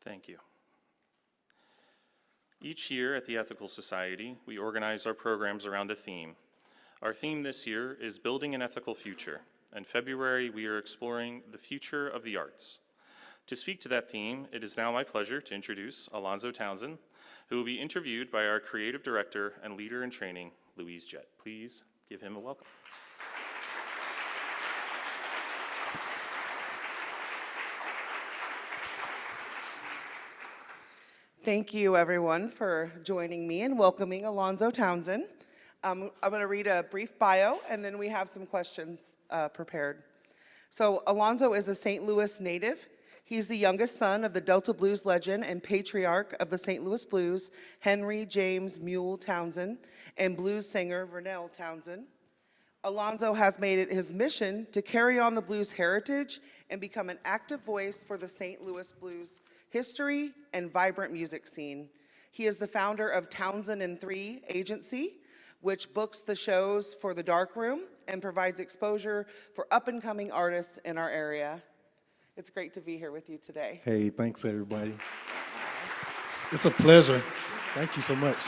Thank you. Each year at the Ethical Society, we organize our programs around a theme. Our theme this year is Building an Ethical Future. In February, we are exploring the future of the arts. To speak to that theme, it is now my pleasure to introduce Alonzo Townsend, who will be interviewed by our creative director and leader in training, Louise Jett. Please give him a welcome. Thank you, everyone, for joining me and welcoming Alonzo Townsend. I'm going to read a brief bio, and then we have some questions prepared. So Alonzo is a St. Louis native. He's the youngest son of the Delta blues legend and patriarch of the St. Louis blues, Henry James Mule Townsend, and blues singer Vernell Townsend. Alonzo has made it his mission to carry on the blues heritage and become an active voice for the St. Louis blues history and vibrant music scene. He is the founder of Townsend and 3 Agency, which books the shows for the Dark Room and provides exposure for up-and-coming artists in our area. It's great to be here with you today. Hey, thanks everybody. It's a pleasure. Thank you so much.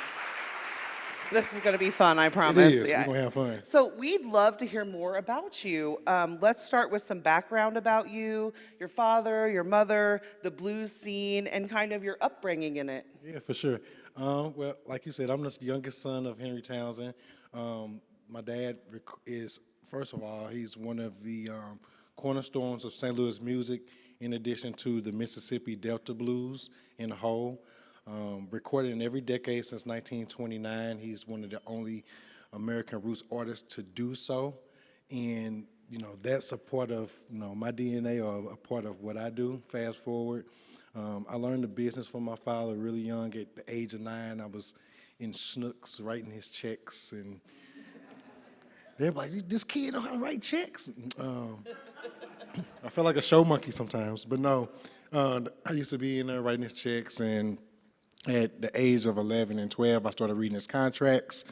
This is going to be fun, I promise. It is. Yeah. We're going to have fun. So we'd love to hear more about you. Let's start with some background about you, your father, your mother, the blues scene, and kind of your upbringing in it. Yeah, for sure. Well, like you said, I'm the youngest son of Henry Townsend. My dad is, first of all, he's one of the cornerstones of St. Louis music, in addition to the Mississippi Delta blues in a whole. Recorded in every decade since 1929. He's one of the only American roots artists to do so. And, that's a part of, my DNA or a part of what I do. Fast forward, I learned the business from my father really young. At the age of 9, I was in Schnucks writing his checks. And they're like, this kid know how to write checks. I felt like a show monkey sometimes, but no. I used to be in there writing his checks, and at the age of 11 and 12, I started reading his contracts,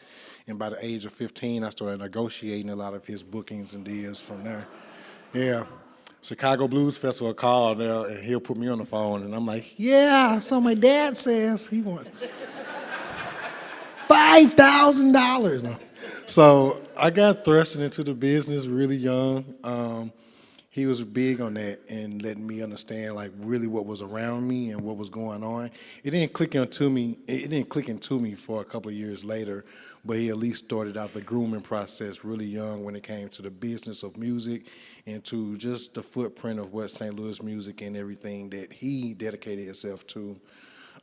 and by the age of 15, I started negotiating a lot of his bookings and deals from there. Yeah, Chicago Blues Festival called, and he'll put me on the phone, and I'm like, yeah, so my dad says he wants $5,000. So I got thrusted into the business really young. He was big on that and letting me understand like really what was around me and what was going on. It didn't click into me for a couple of years later, but he at least started out the grooming process really young when it came to the business of music and to just the footprint of what St. Louis music and everything that he dedicated himself to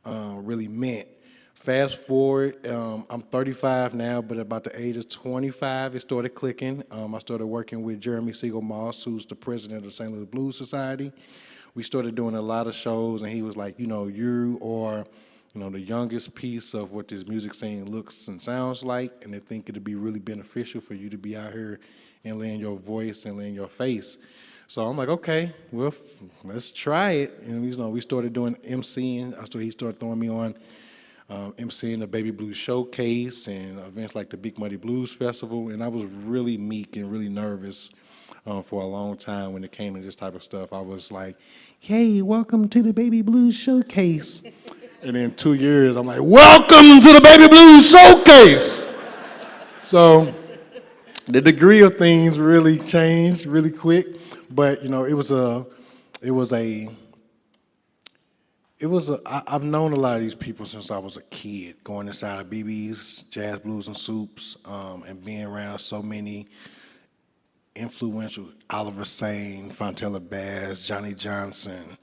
really meant. Fast forward, I'm 35 now, but about the age of 25, it started clicking. I started working with Jeremy Siegel Moss, who's the president of the St. Louis Blues Society. We started doing a lot of shows, and he was like, you are, the youngest piece of what this music scene looks and sounds like, and I think it'd be really beneficial for you to be out here and lend your voice and lend your face. So I'm like, okay, well, let's try it. And we started doing MCing. He started throwing me on MCing the Baby Blues Showcase and events like the Big Muddy Blues Festival, and I was really meek and really nervous for a long time when it came to this type of stuff. I was like, hey, welcome to the Baby Blues Showcase. And in 2 years, I'm like, welcome to the Baby Blues Showcase. So the degree of things really changed really quick, but I've known a lot of these people since I was a kid, going inside of BB's, Jazz, Blues, and Soups, and being around so many influential, Oliver Sane, Fontella Bass, Johnny Johnson,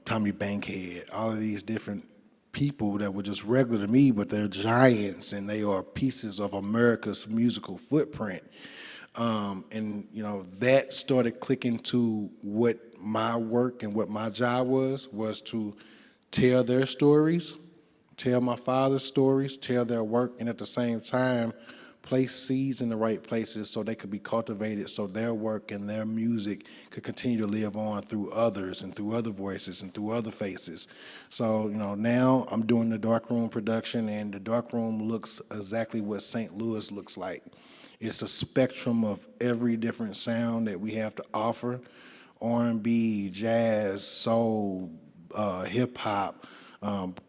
Tommy Bankhead, all of these different people that were just regular to me, but they're giants and they are pieces of America's musical footprint. That started clicking to what my work and what my job was to tell their stories, tell my father's stories, tell their work, and at the same time, place seeds in the right places so they could be cultivated so their work and their music could continue to live on through others and through other voices and through other faces. So, now I'm doing the Dark Room production, and the Dark Room looks exactly what St. Louis looks like. It's a spectrum of every different sound that we have to offer: R&B, jazz, soul, hip hop,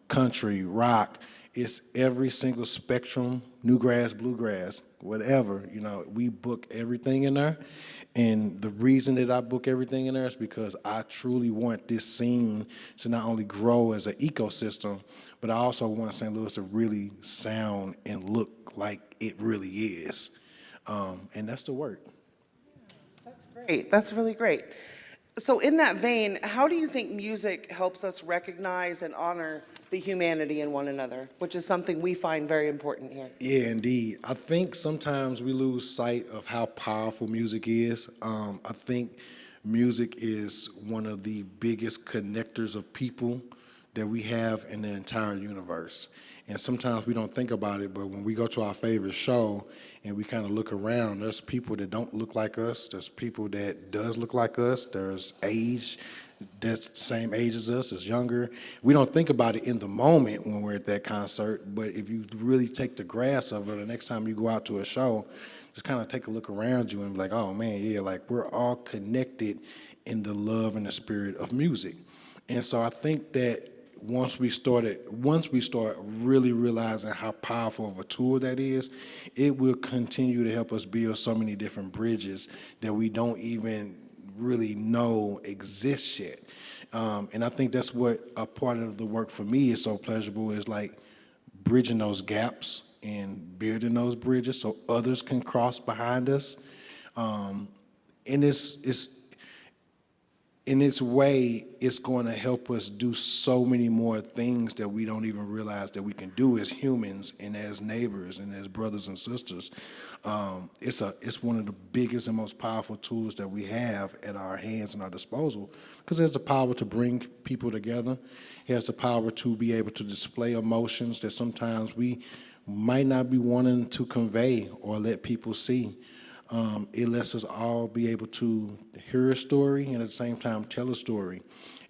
country, rock. It's every single spectrum, newgrass, bluegrass, whatever. You know, we book everything in there. And the reason that I book everything in there is because I truly want this scene to not only grow as an ecosystem, but I also want St. Louis to really sound and look like it really is. And that's the work. That's great. That's really great. So in that vein, how do you think music helps us recognize and honor the humanity in one another, which is something we find very important here? Yeah, indeed. I think sometimes we lose sight of how powerful music is. I think music is one of the biggest connectors of people that we have in the entire universe. And sometimes we don't think about it, but when we go to our favorite show and we kind of look around, there's people that don't look like us, there's people that does look like us, there's age that's the same age as us, is younger. We don't think about it in the moment when we're at that concert, but if you really take the grasp of it, the next time you go out to a show, just kind of take a look around you and be like, oh man, yeah, like we're all connected in the love and the spirit of music. And so I think that once we start really realizing how powerful of a tool that is, it will continue to help us build so many different bridges that we don't even really know exist yet. And I think that's what a part of the work for me is so pleasurable, is like bridging those gaps and building those bridges so others can cross behind us. And it's in its way, it's going to help us do so many more things that we don't even realize that we can do as humans and as neighbors and as brothers and sisters. It's one of the biggest and most powerful tools that we have at our hands and our disposal, because it has the power to bring people together. It has the power to be able to display emotions that sometimes we might not be wanting to convey or let people see. It lets us all be able to hear a story and at the same time tell a story.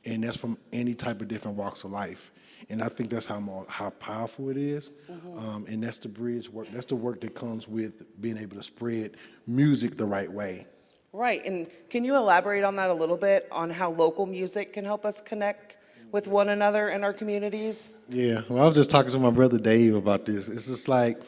And that's from any type of different walks of life. And I think that's how powerful it is. And that's the bridge work. That's the work that comes with being able to spread music the right way. Right, and can you elaborate on that a little bit, on how local music can help us connect with one another in our communities? Yeah, well, I was just talking to my brother Dave about this. It's just like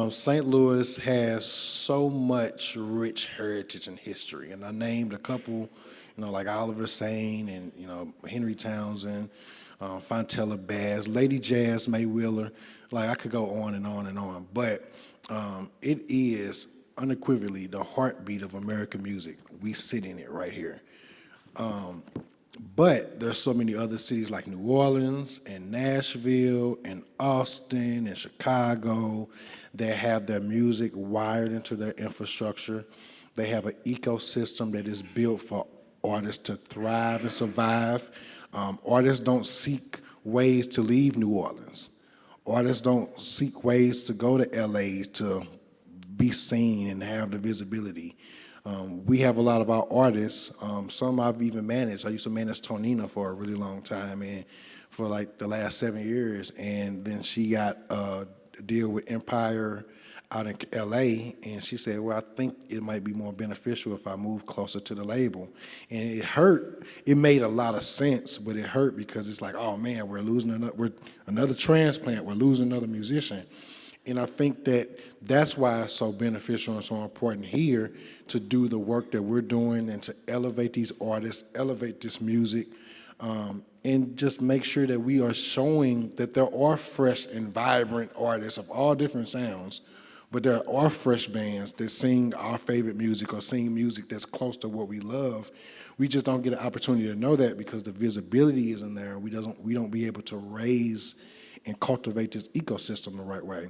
St. Louis has so much rich heritage and history, and I named a couple, like Oliver Sane and Henry Townsend, Fontella Bass, Lady Jazz, May Wheeler. Like I could go on and on and on, but it is unequivocally the heartbeat of American music. We sit in it right here. But there's so many other cities like New Orleans and Nashville and Austin and Chicago that have their music wired into their infrastructure. They have an ecosystem that is built for artists to thrive and survive. Artists don't seek ways to leave New Orleans. Artists don't seek ways to go to LA to be seen and have the visibility. We have a lot of our artists, some I've even managed. I used to manage Tonina for a really long time, and for like the last 7 years, and then she got a deal with Empire out in LA, and she said, well, I think it might be more beneficial if I move closer to the label. And it hurt. It made a lot of sense, but it hurt because it's like, oh man, we're losing another transplant, we're losing another musician. And I think that that's why it's so beneficial and so important here to do the work that we're doing and to elevate these artists, elevate this music, and just make sure that we are showing that there are fresh and vibrant artists of all different sounds, but there are fresh bands that sing our favorite music or sing music that's close to what we love. We just don't get an opportunity to know that because the visibility isn't there, and we don't be able to raise and cultivate this ecosystem the right way.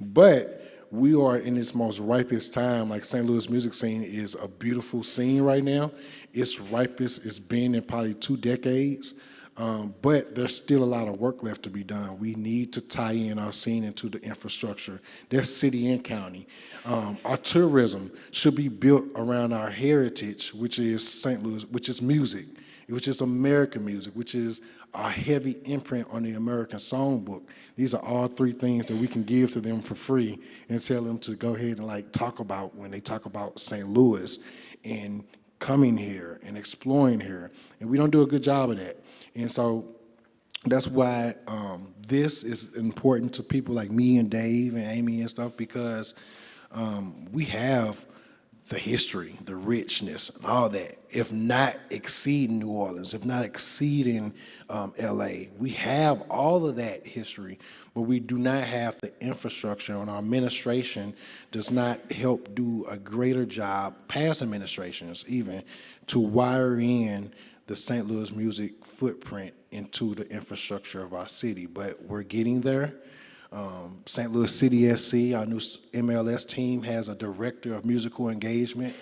But we are in its most ripest time. Like St. Louis music scene is a beautiful scene right now. Its ripest it's been in probably 2 decades. But there's still a lot of work left to be done. We need to tie in our scene into the infrastructure. That's city and county. Our tourism should be built around our heritage, which is St. Louis, which is music, which is American music, which is our heavy imprint on the American songbook. These are all 3 things that we can give to them for free and tell them to go ahead and like talk about when they talk about St. Louis and coming here and exploring here. And we don't do a good job of that. And so That's why this is important to people like me and Dave and Amy and stuff, because we have the history, the richness, and all that. If not exceeding New Orleans, if not exceeding LA, we have all of that history, but we do not have the infrastructure, and our administration does not help do a greater job, past administrations even, to wire in the St. Louis music footprint into the infrastructure of our city. But we're getting there. St. Louis City SC, our new MLS team, has a director of musical engagement,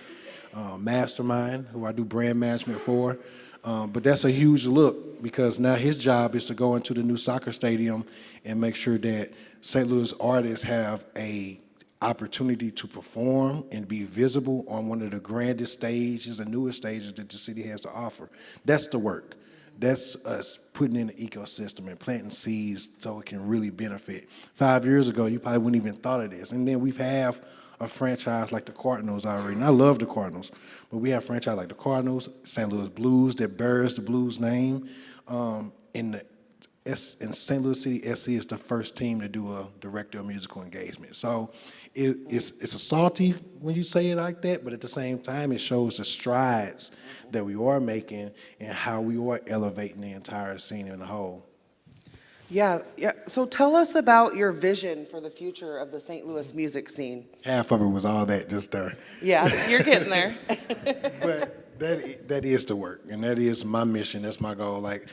Mastermind, who I do brand management for. But that's a huge look, because now his job is to go into the new soccer stadium and make sure that St. Louis artists have a opportunity to perform and be visible on one of the grandest stages, the newest stages that the city has to offer. That's the work. That's us putting in the ecosystem and planting seeds so it can really benefit. 5 years ago, you probably wouldn't even thought of this. And then we've have a franchise like the Cardinals already. And I love the Cardinals, but we have a franchise like the Cardinals, St. Louis Blues, that bears the Blues name. And St. Louis City SC is the first team to do a director of musical engagement. So it's a salty when you say it like that, but at the same time, it shows the strides that we are making and how we are elevating the entire scene in the whole. Yeah. So tell us about your vision for the future of the St. Louis music scene. Half of it was all that just there. Yeah, you're getting there. But that is the work, and that is my mission. That's my goal. Like,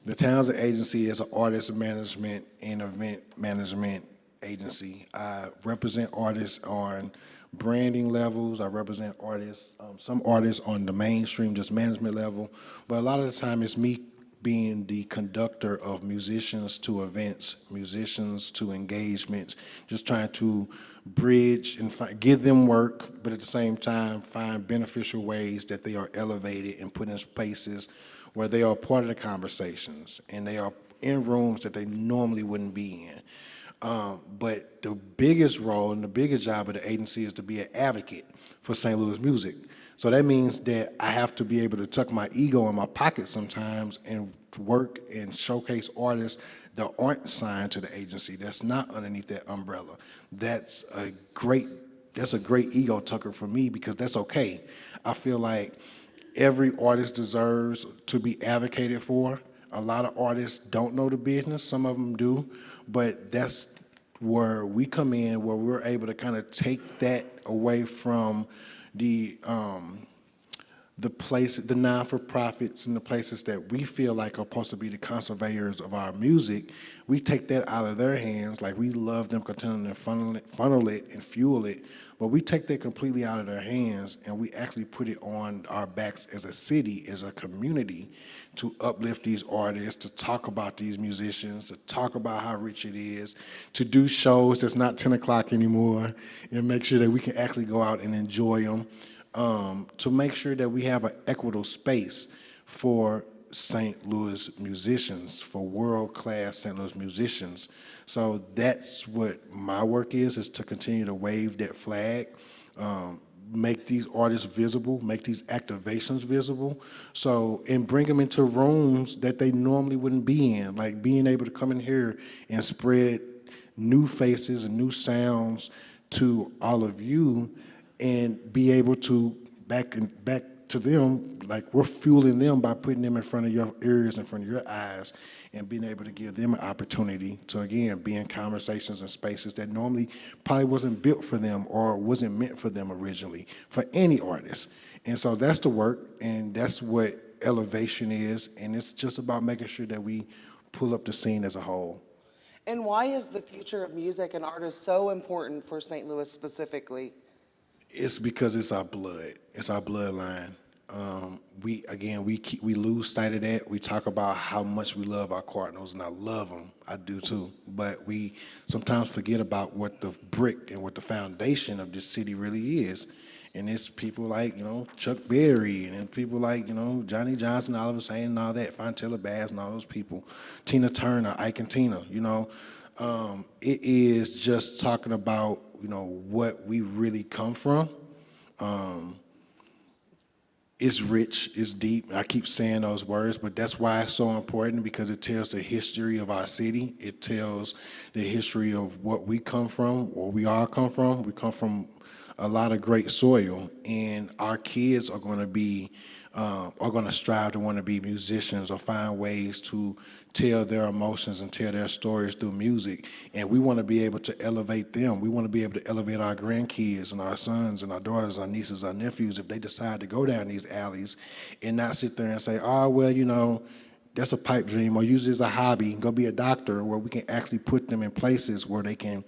the Townsend Agency is an artist management and event management agency. I represent artists on branding levels. I represent artists, some artists on the mainstream, just management level. But a lot of the time, it's me being the conductor of musicians to events, musicians to engagements, just trying to bridge and give them work, but at the same time, find beneficial ways that they are elevated and put in spaces where they are part of the conversations and they are in rooms that they normally wouldn't be in. But the biggest role and the biggest job of the agency is to be an advocate for St. Louis music. So that means that I have to be able to tuck my ego in my pocket sometimes and work and showcase artists that aren't signed to the agency, that's not underneath that umbrella. That's a great ego tucker for me, because that's okay. I feel like every artist deserves to be advocated for. A lot of artists don't know the business, some of them do, but that's where we come in, where we're able to kind of take that away from the non-for-profits and the places that we feel like are supposed to be the conservators of our music. We take that out of their hands. Like, we love them continuing to funnel it and fuel it, but we take that completely out of their hands and we actually put it on our backs as a city, as a community, to uplift these artists, to talk about these musicians, to talk about how rich it is, to do shows that's not 10 o'clock anymore, and make sure that we can actually go out and enjoy them. To make sure that we have an equitable space for St. Louis musicians, for world-class St. Louis musicians. So that's what my work is to continue to wave that flag, make these artists visible, make these activations visible, and bring them into rooms that they normally wouldn't be in, like being able to come in here and spread new faces and new sounds to all of you, and be able to back to them, like we're fueling them by putting them in front of your ears, in front of your eyes, and being able to give them an opportunity to, again, be in conversations and spaces that normally probably wasn't built for them or wasn't meant for them originally, for any artist. And so that's the work, and that's what elevation is, and it's just about making sure that we pull up the scene as a whole. And why is the future of music and artists so important for St. Louis specifically? It's because it's our blood. It's our bloodline. We lose sight of that. We talk about how much we love our Cardinals, and I love them. I do too. But we sometimes forget about what the brick and what the foundation of this city really is. And it's people like, Chuck Berry, and then people like, Johnny Johnson, Oliver Sane, and all that, Fontella Bass, and all those people, Tina Turner, Ike and Tina, It is just talking about, what we really come from. It's rich, it's deep. I keep saying those words, but that's why it's so important, because it tells the history of our city. It tells the history of what we come from, where we all come from. We come from a lot of great soil, and our kids are going to be, are going to strive to want to be musicians or find ways to tell their emotions and tell their stories through music. And we want to be able to elevate them. We want to be able to elevate our grandkids and our sons and our daughters, our nieces, our nephews, if they decide to go down these alleys, and not sit there and say, oh, well, you know, that's a pipe dream, or use it as a hobby, go be a doctor, where we can actually put them in places where they can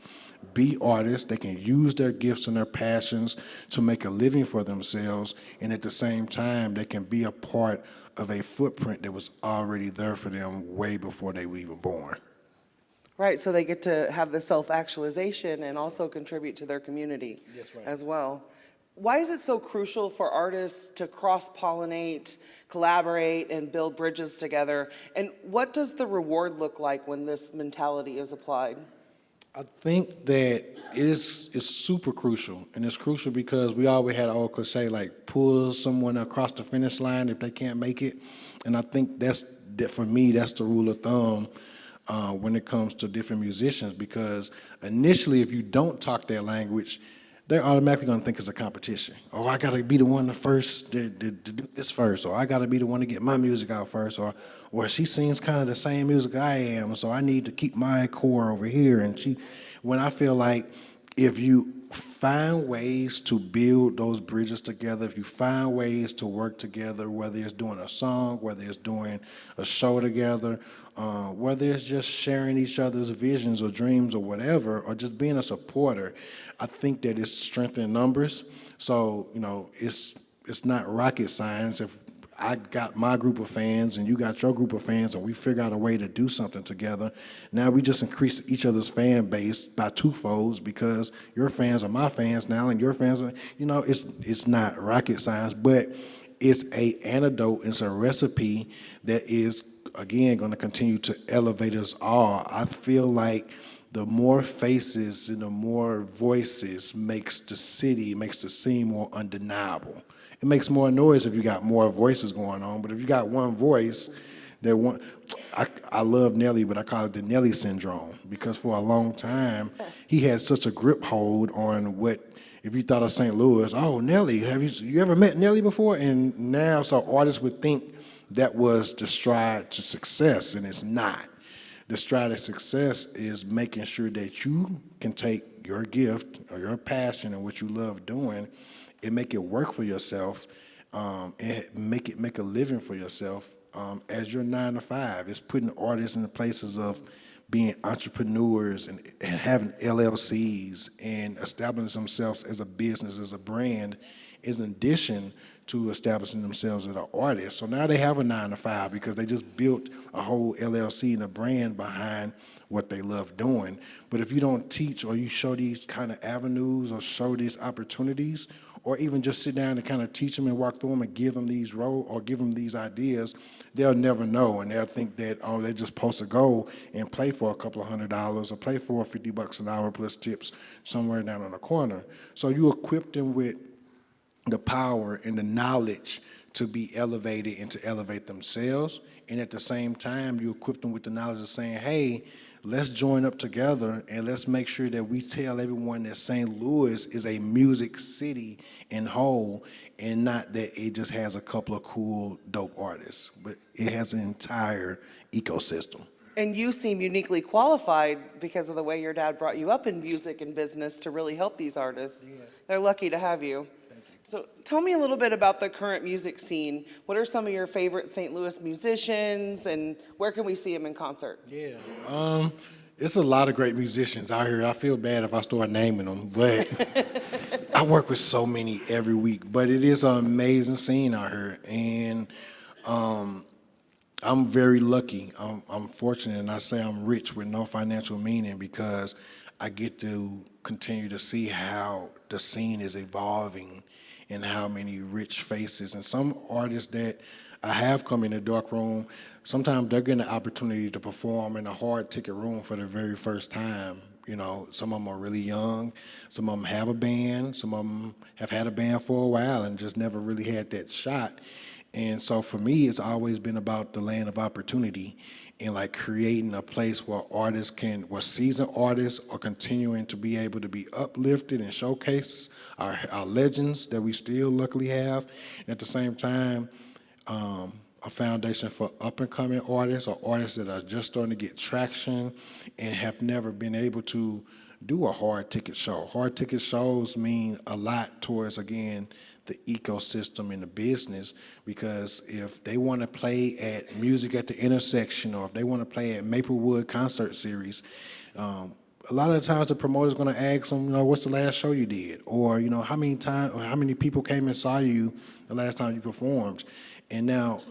be artists, they can use their gifts and their passions to make a living for themselves, and at the same time, they can be a part of a footprint that was already there for them way before they were even born. Right, so they get to have the self-actualization and also contribute to their community as well. Why is it so crucial for artists to cross-pollinate, collaborate, and build bridges together? And what does the reward look like when this mentality is applied? I think that it's super crucial, and it's crucial because we always had an old cliche like pull someone across the finish line if they can't make it, and I think that for me that's the rule of thumb when it comes to different musicians, because initially if you don't talk their language, they're automatically going to think it's a competition. Oh, I got to be the one first to do this first, or I got to be the one to get my music out first, or she sings kind of the same music I am, so I need to keep my core over here. And when I feel like if you find ways to build those bridges together, if you find ways to work together, whether it's doing a song, whether it's doing a show together, whether it's just sharing each other's visions or dreams or whatever, or just being a supporter, I think that it's strength in numbers. So, you know, it's not rocket science. If I got my group of fans and you got your group of fans and we figure out a way to do something together, now we just increase each other's fan base by twofolds, because your fans are my fans now and your fans are, you know, it's not rocket science, but it's a antidote, it's a recipe that is, again, going to continue to elevate us all. I feel like the more faces and the more voices makes the scene more undeniable. It makes more noise if you got more voices going on, but if you got one voice, I love Nelly, but I call it the Nelly syndrome, because for a long time, he had such a grip hold on what, if you thought of St. Louis, oh, Nelly, have you ever met Nelly before? And now, so artists would think that was the stride to success, and it's not. The stride to success is making sure that you can take your gift or your passion and what you love doing and make it work for yourself, and make a living for yourself as your 9 to 5. It's putting artists in the places of being entrepreneurs and having LLCs and establishing themselves as a business, as a brand, is in addition to establishing themselves as an artist. So now they have a 9 to 5 because they just built a whole LLC and a brand behind what they love doing. But if you don't teach or you show these kind of avenues or show these opportunities, or even just sit down and kind of teach them and walk through them and give them these roles or give them these ideas, they'll never know, and they'll think that, oh, they're just supposed to go and play for a couple of $100 or play for $50 an hour plus tips somewhere down in the corner. So you equip them with the power and the knowledge to be elevated and to elevate themselves, and at the same time, you equip them with the knowledge of saying, hey, let's join up together and let's make sure that we tell everyone that St. Louis is a music city in whole, and not that it just has a couple of cool, dope artists, but it has an entire ecosystem. And you seem uniquely qualified because of the way your dad brought you up in music and business to really help these artists. Yeah. They're lucky to have you. So tell me a little bit about the current music scene. What are some of your favorite St. Louis musicians, and where can we see them in concert? Yeah, it's a lot of great musicians out here. I feel bad if I start naming them, but I work with so many every week. But it is an amazing scene out here, and I'm very lucky. I'm fortunate, and I say I'm rich with no financial meaning, because I get to continue to see how the scene is evolving and how many rich faces. And some artists that I have come in the dark room, sometimes they're getting the opportunity to perform in a hard ticket room for the very first time. You know, some of them are really young. Some of them have a band. Some of them have had a band for a while and just never really had that shot. And so for me, it's always been about the land of opportunity and like creating a place where where seasoned artists are continuing to be able to be uplifted and showcase our legends that we still luckily have. At the same time, a foundation for up-and-coming artists or artists that are just starting to get traction and have never been able to do a hard ticket show. Hard ticket shows mean a lot towards, again, the ecosystem and the business, because if they want to play at Music at the Intersection or if they want to play at Maplewood Concert Series, a lot of the times the promoter's going to ask them, you know, what's the last show you did? Or, you know, how many people came and saw you the last time you performed? And now,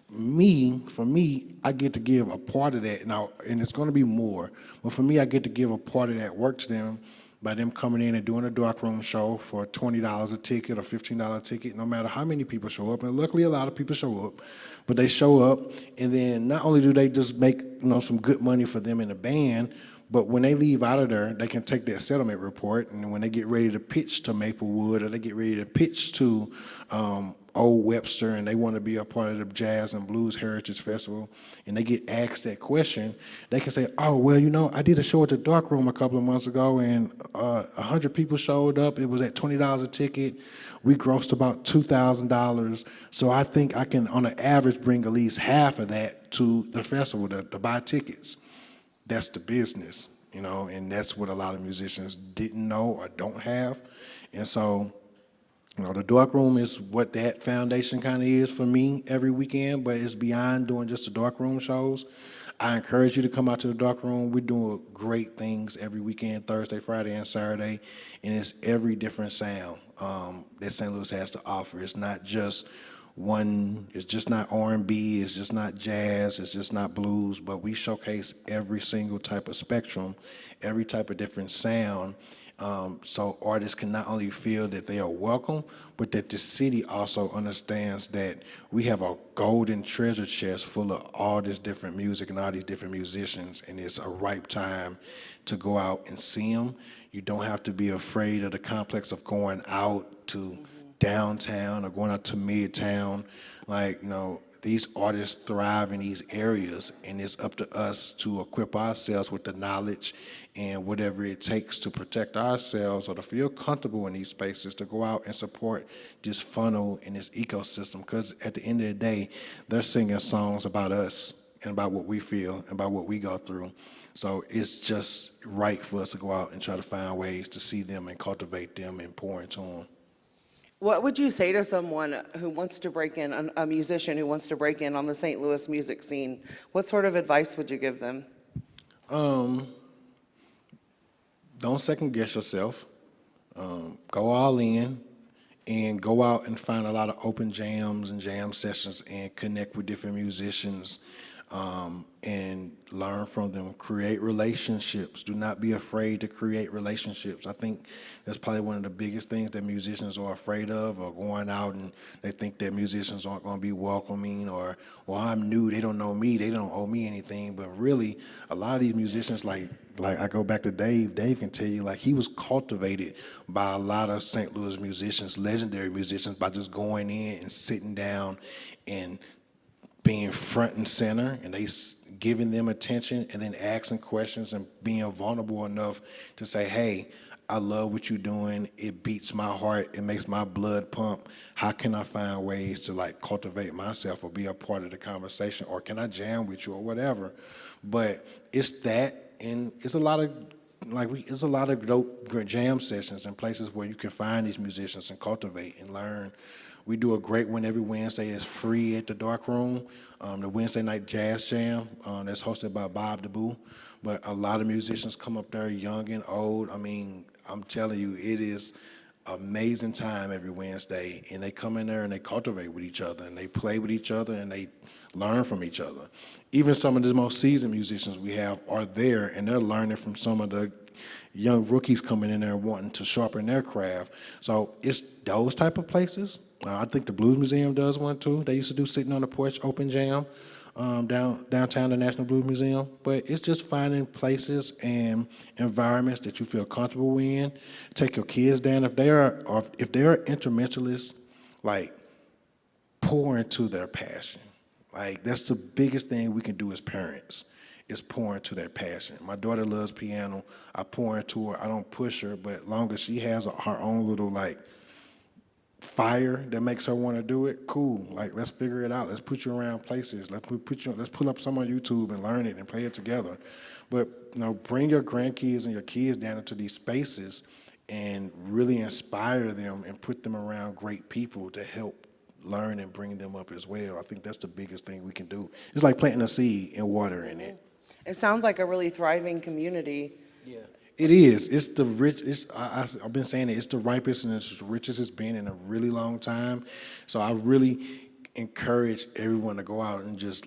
for me, I get to give a part of that now, and it's going to be more. But for me, I get to give a part of that work to them by them coming in and doing a darkroom show for $20 a ticket or $15 a ticket, no matter how many people show up. And luckily, a lot of people show up. But they show up, and then not only do they just make, you know, some good money for them in the band, but when they leave out of there, they can take their settlement report, and when they get ready to pitch to Maplewood or they get ready to pitch to Old Webster and they want to be a part of the Jazz and Blues Heritage Festival, and they get asked that question, they can say, oh, well, you know, I did a show at the Darkroom a couple of months ago, and 100 people showed up. It was at $20 a ticket. We grossed about $2,000. So I think I can, on an average, bring at least half of that to the festival to buy tickets. That's the business, you know, and that's what a lot of musicians didn't know or don't have. And so, you know, the Darkroom is what that foundation kind of is for me every weekend, but it's beyond doing just the Darkroom shows. I encourage you to come out to the Darkroom. We're doing great things every weekend, Thursday, Friday, and Saturday, and it's every different sound that St. Louis has to offer. It's not just it's just not R&B, it's just not jazz, it's just not blues, but we showcase every single type of spectrum, every type of different sound, so artists can not only feel that they are welcome, but that the city also understands that we have a golden treasure chest full of all this different music and all these different musicians, and it's a ripe time to go out and see them. You don't have to be afraid of the complex of going out to downtown or going out to midtown. Like, you know, these artists thrive in these areas, and it's up to us to equip ourselves with the knowledge and whatever it takes to protect ourselves or to feel comfortable in these spaces to go out and support this funnel and this ecosystem, because at the end of the day, they're singing songs about us and about what we feel and about what we go through. So it's just right for us to go out and try to find ways to see them and cultivate them and pour into them. What would you say to someone who wants to break in, a musician who wants to break in on the St. Louis music scene? What sort of advice would you give them? Don't second guess yourself. Go all in and go out and find a lot of open jams and jam sessions and connect with different musicians and learn from them. Create relationships. Do not be afraid to create relationships. I think that's probably one of the biggest things that musicians are afraid of, or going out and they think that musicians aren't going to be welcoming, or, well, I'm new, they don't know me, they don't owe me anything. But really, a lot of these musicians, like I go back to Dave can tell you, like, he was cultivated by a lot of St. Louis musicians, legendary musicians, by just going in and sitting down and being front and center, and they giving them attention and then asking questions and being vulnerable enough to say, hey, I love what you're doing. It beats my heart. It makes my blood pump. How can I find ways to, like, cultivate myself or be a part of the conversation, or can I jam with you or whatever? But it's that, and it's a lot of it's a lot of dope jam sessions and places where you can find these musicians and cultivate and learn. We do a great one every Wednesday. It's free at the Darkroom, the Wednesday night jazz jam that's hosted by Bob DeBoo. But a lot of musicians come up there, young and old. I mean, I'm telling you, it is amazing time every Wednesday. And they come in there and they cultivate with each other, and they play with each other, and they learn from each other. Even some of the most seasoned musicians we have are there, and they're learning from some of the young rookies coming in there wanting to sharpen their craft. So it's those type of places. I think the Blues Museum does one too. They used to do Sitting on the Porch open jam. downtown the National Blues Museum. But it's just finding places and environments that you feel comfortable in. Take your kids down if they are instrumentalists, like pour into their passion. Like that's the biggest thing we can do as parents is pour into their passion. My daughter loves piano. I pour into her. I don't push her, but long as she has her own little like fire that makes her want to do it, cool. Like let's figure it out. Let's put you around places. Let's pull up some on YouTube and learn it and play it together. But bring your grandkids and your kids down into these spaces and really inspire them and put them around great people to help learn and bring them up as well. I think that's the biggest thing we can do. It's like planting a seed and watering it. It sounds like a really thriving community. Yeah. It is. It's the rich. I've been saying it. It's the ripest and it's the richest it's been in a really long time. So I really encourage everyone to go out and just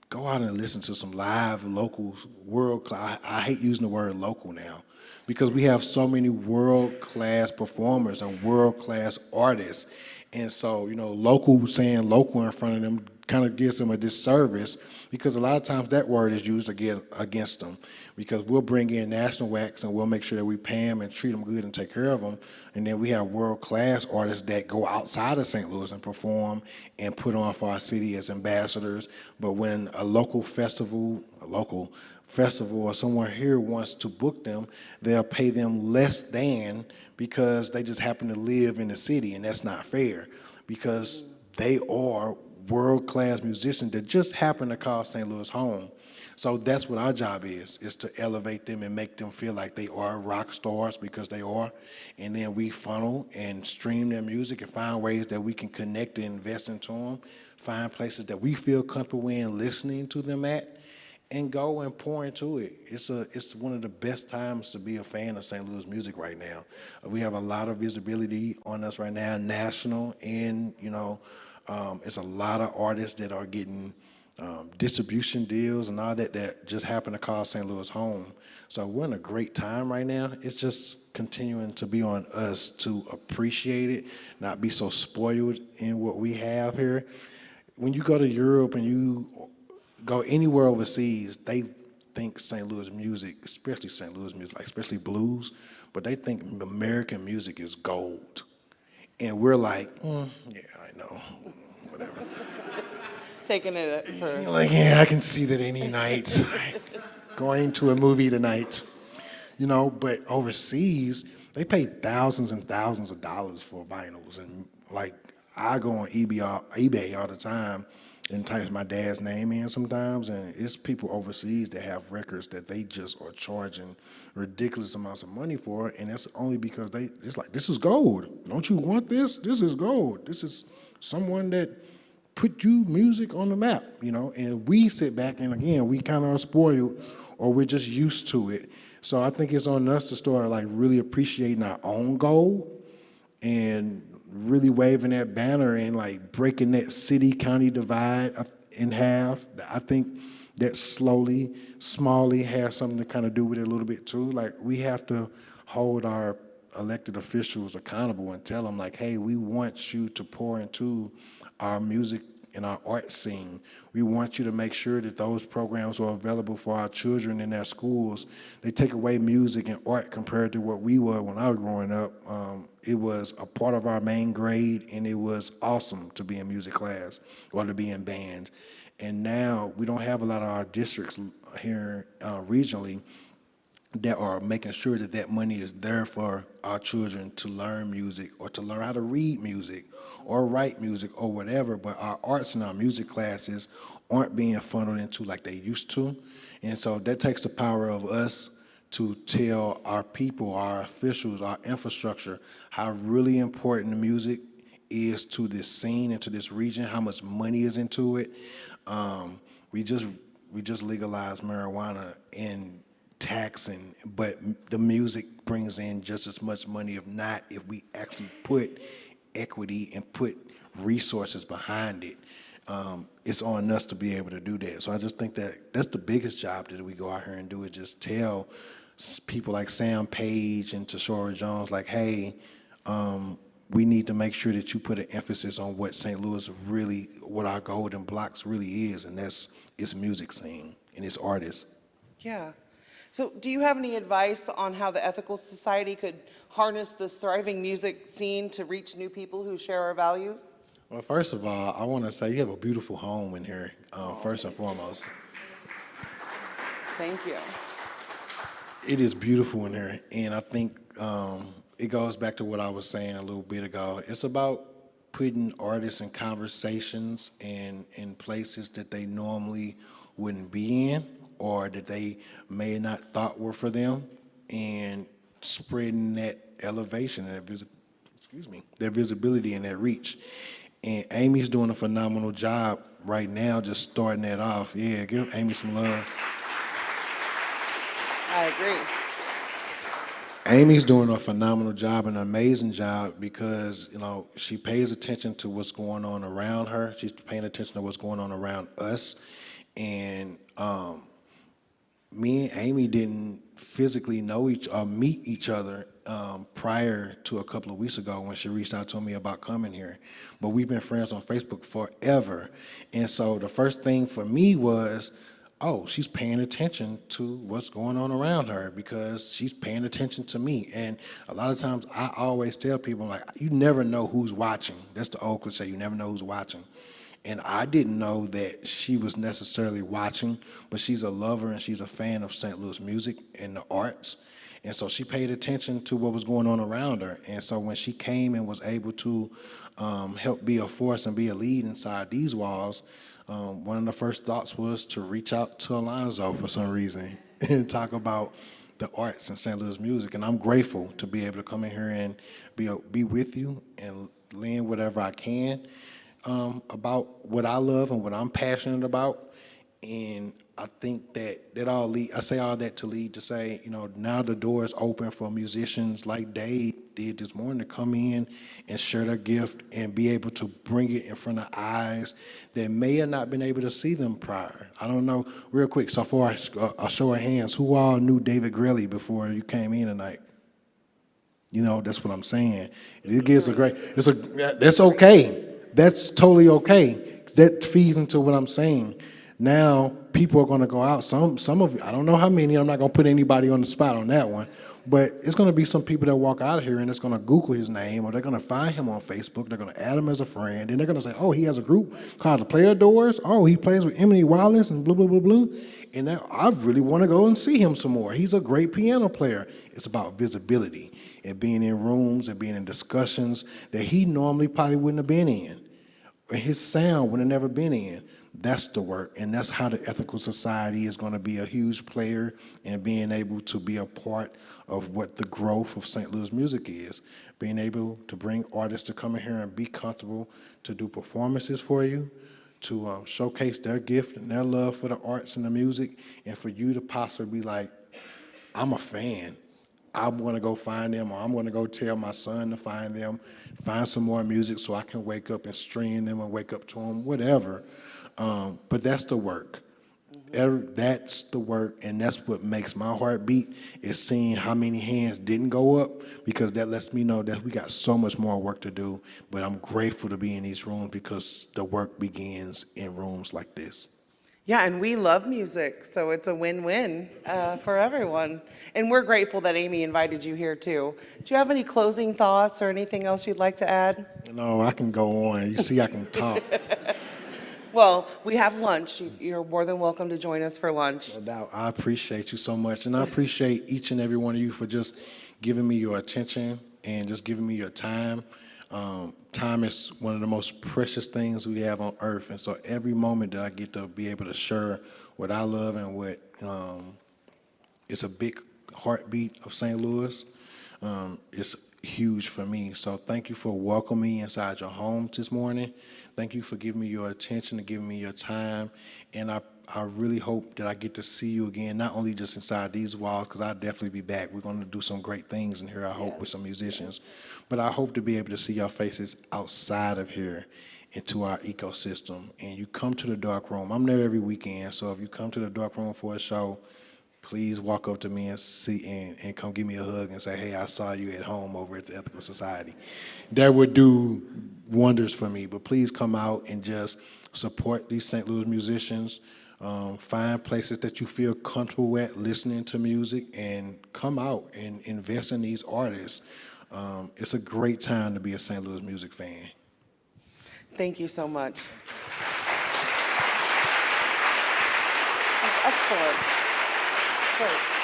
go out and listen to some live local world class. I hate using the word local now because we have so many world class performers and world class artists. And so, local, saying local in front of them kind of gives them a disservice because a lot of times that word is used against them because we'll bring in national acts and we'll make sure that we pay them and treat them good and take care of them. And then we have world-class artists that go outside of St. Louis and perform and put on for our city as ambassadors. But when a local festival or someone here wants to book them, they'll pay them less than because they just happen to live in the city, and that's not fair because they are world-class musicians that just happen to call St. Louis home. So that's what our job is to elevate them and make them feel like they are rock stars because they are. And then we funnel and stream their music and find ways that we can connect and invest into them, find places that we feel comfortable in listening to them at, and go and pour into it. It's one of the best times to be a fan of St. Louis music right now. We have a lot of visibility on us right now, national, and it's a lot of artists that are getting distribution deals and all that just happen to call St. Louis home. So we're in a great time right now. It's just continuing to be on us to appreciate it, not be so spoiled in what we have here. When you go to Europe and you go anywhere overseas, they think St. Louis music, especially St. Louis music, like especially blues, but they think American music is gold. And we're like, yeah, I know, whatever. Taking it for... You're like, yeah, I can see that any night. Going to a movie tonight. But overseas, they pay thousands and thousands of dollars for vinyls. And like, I go on eBay all the time and type my dad's name in sometimes, and it's people overseas that have records that they just are charging ridiculous amounts of money for, and that's only because it's like, this is gold. Don't you want this? This is gold. This is someone that put you music on the map, and we sit back and again, we kind of are spoiled or we're just used to it. So I think it's on us to start like really appreciating our own gold and really waving that banner and like breaking that city-county divide in half. I think that smallly has something to kind of do with it a little bit too. Like we have to hold our elected officials accountable and tell them like, hey, we want you to pour into our music and our art scene. We want you to make sure that those programs are available for our children in their schools. They take away music and art compared to what we were when I was growing up. It was a part of our main grade, and it was awesome to be in music class or to be in band. And now we don't have a lot of our districts here regionally that are making sure that that money is there for our children to learn music or to learn how to read music or write music or whatever, but our arts and our music classes aren't being funneled into like they used to. And so that takes the power of us to tell our people, our officials, our infrastructure, how really important the music is to this scene and to this region, how much money is into it. We just legalized marijuana and taxing, but the music brings in just as much money, if not, if we actually put equity and put resources behind it. It's on us to be able to do that. So I just think that that's the biggest job that we go out here and do, is just tell people like Sam Page and Tashora Jones, like, hey, we need to make sure that you put an emphasis on what St. Louis really, what our golden blocks really is, and that's its music scene and its artists. Yeah. So do you have any advice on how the Ethical Society could harness this thriving music scene to reach new people who share our values? Well, first of all, I want to say you have a beautiful home in here, first and foremost. Thank you. It is beautiful in here, and I think it goes back to what I was saying a little bit ago. It's about putting artists in conversations and in places that they normally wouldn't be in, or that they may not thought were for them, and spreading that elevation and their visibility and their reach. And Amy's doing a phenomenal job right now, just starting that off. Yeah, give Amy some love. I agree. Amy's doing a phenomenal job, an amazing job, because, you know, she pays attention to what's going on around her. She's paying attention to what's going on around us. And me and Amy didn't physically meet each other prior to a couple of weeks ago when she reached out to me about coming here. But we've been friends on Facebook forever. And so the first thing for me was, oh, she's paying attention to what's going on around her because she's paying attention to me. And a lot of times I always tell people, like, you never know who's watching. That's the old cliche, you never know who's watching. And I didn't know that she was necessarily watching, but she's a lover and she's a fan of St. Louis music and the arts. And so she paid attention to what was going on around her. And so when she came and was able to help be a force and be a lead inside these walls, one of the first thoughts was to reach out to Alonzo for some reason and talk about the arts and St. Louis music. And I'm grateful to be able to come in here and be with you and lend whatever I can about what I love and what I'm passionate about. And I think that I say all that to lead to say, you know, now the door is open for musicians like Dave did this morning to come in and share their gift and be able to bring it in front of eyes that may have not been able to see them prior. I don't know, real quick, so for a show of hands, who all knew David Grelly before you came in tonight? You know, that's what I'm saying. It gives that's okay. That's totally okay. That feeds into what I'm saying. Now, people are going to go out. Some of you, I don't know how many, I'm not going to put anybody on the spot on that one, but it's going to be some people that walk out of here and it's going to Google his name, or they're going to find him on Facebook, they're going to add him as a friend, and they're going to say, oh, he has a group called the Player Doors, oh, he plays with Emily Wallace and blah, blah, blah, blah, and now I really want to go and see him some more. He's a great piano player. It's about visibility and being in rooms and being in discussions that he normally probably wouldn't have been in, or his sound would have never been in. That's the work, and that's how the Ethical Society is going to be a huge player in being able to be a part of what the growth of St. Louis music is. Being able to bring artists to come in here and be comfortable to do performances for you, to showcase their gift and their love for the arts and the music, and for you to possibly be like, I'm a fan. I'm going to go find them, or I'm going to go tell my son to find them, find some more music so I can wake up and stream them and wake up to them, whatever. But that's the work. That's the work, and that's what makes my heart beat, is seeing how many hands didn't go up, because that lets me know that we got so much more work to do. But I'm grateful to be in these rooms because the work begins in rooms like this. Yeah, and we love music, so it's a win-win for everyone. And we're grateful that Amy invited you here, too. Do you have any closing thoughts or anything else you'd like to add? No, I can go on. You see, I can talk. Well, we have lunch. You're more than welcome to join us for lunch. No doubt. I appreciate you so much, and I appreciate each and every one of you for just giving me your attention and just giving me your time. Time is one of the most precious things we have on earth, and so every moment that I get to be able to share what I love and what it's a big heartbeat of St. Louis, it's huge for me. So thank you for welcoming me inside your home this morning. Thank you for giving me your attention and giving me your time. And I really hope that I get to see you again, not only just inside these walls, because I'll definitely be back. We're going to do some great things in here, I hope, with some musicians. But I hope to be able to see your faces outside of here into our ecosystem. And you come to the dark room. I'm there every weekend, so if you come to the dark room for a show, please walk up to me and and come give me a hug and say, hey, I saw you at home over at the Ethical Society. That would do wonders for me. But please come out and just support these St. Louis musicians. Find places that you feel comfortable at listening to music, and come out and invest in these artists. It's a great time to be a St. Louis music fan. Thank you so much. That's excellent. Great.